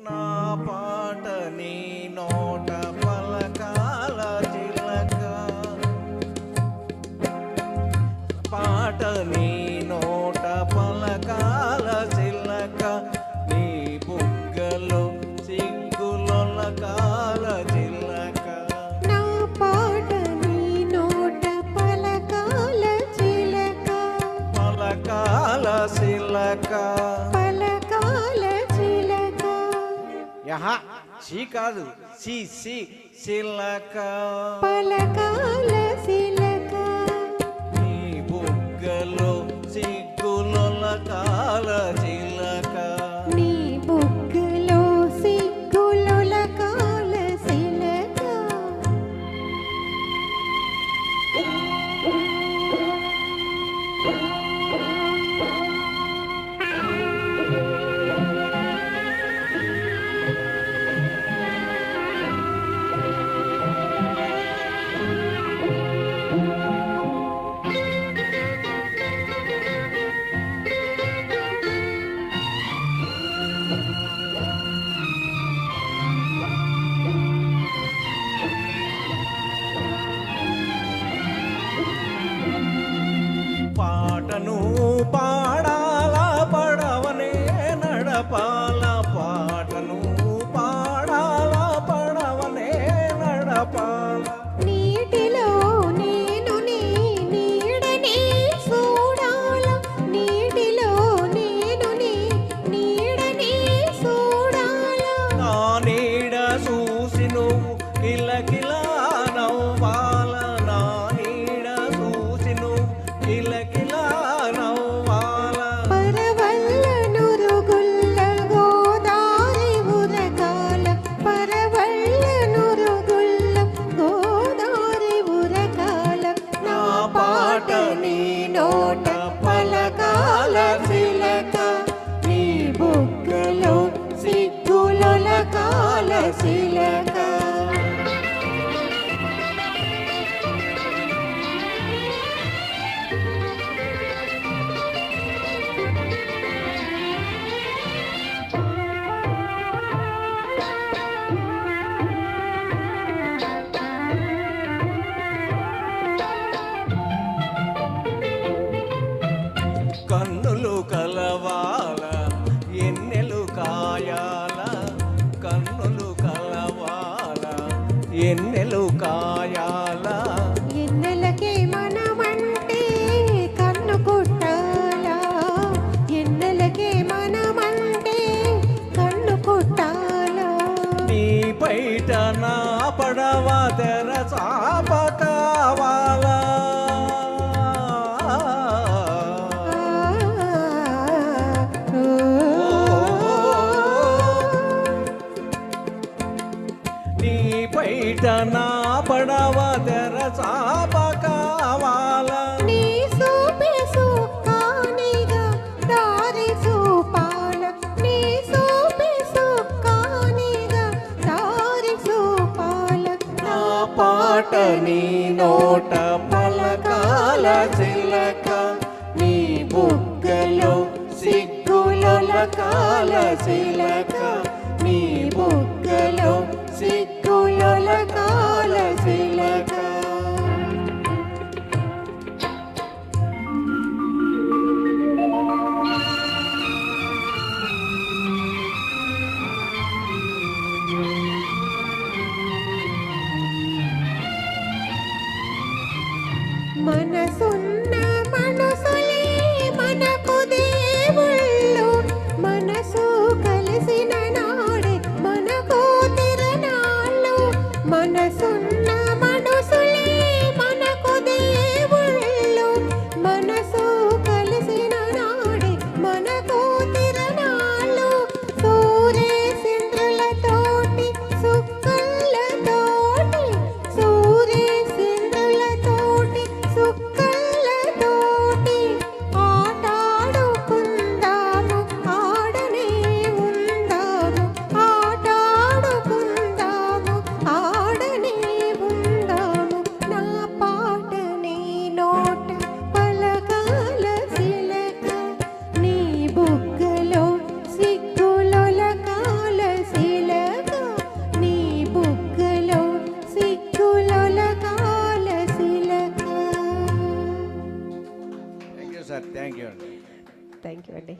నా పాట నీ నోట పలకాల చిలక, పాట నీ నోట పలకాల చిలక, నీ బుగ్గలో సిగ్గులొలకాల చిలక. నా పాట నీ నోట పలకాల చిలక, పలకాల చిలక, పలకాల చిలక. యహా సి కాదు సి సి చిలక, పలకాల చిలక. నీ బుగ్గలో సిగ్గులొలకాల చిలక, నీ బుగ్గలో సిగ్గులొలకాల చిలక. పాటను పాడాల పడవనే నడపాల, పాటను పాడాల పడవనే నడపాల. నీటిలో నేను నీ నీడని చూడాల, నీటిలో నేను నీ నీడని చూడాల. నా నీడ చూసి నువ్వు కిలకిలా నవ్వాల, నా నీడ చూసి నువ్వు కిలకిలా నవ్వాల. పరవల్ల నురుగుల్ల గోదారి ఉరకాల, పరవల్ల నురుగుల్ల గోదారి ఉరకాల. నా పాట నీ నోట పలకాల చిలక, నీ బుగ్గలో సిగ్గులొలకాల చిలక. కన్నులు కలవాల ఎన్నెలు కాయాల, కన్నులు కలవాల ఎన్నెలు కాయాల. ఎన్నెలకే మనమంటే కన్ను కుట్టాలా, ఎన్నెలకే మనమంటే కన్ను కుట్టాలా. నీ బయట నా పడవ తెర చాప కావాలా, నీ బయట నా పడవ తెర చాప కావాలా. నీ సూపే సుఖానిగా దారి చూపాల, నీ సూపే సుఖానిగా దారి చూపాల. నా పాట నీ నోట పలకాల చిలక, నీ బుగ్గలో సిగ్గులొలకాల చిలక, నీ బుగ్గలో సిగ్గులొలకాల చిలక. మనసున్న మనసులే మనకు దేవుళ్ళు, మనసు కలిసిన నాడే మనకు తిరణాళ్ళు. మనసున్న మనసులే మనకు దేవుళ్ళు, మనసు కలిసిన నాడే మనకు తిరణాళ్ళు. సూర్యేసింద్రులతోటి సుక్కలతోటి, సూర్యేసింద్రులతోటి సుక్కల థ్యాంక్ యూ అండి. థ్యాంక్ యూ అండి.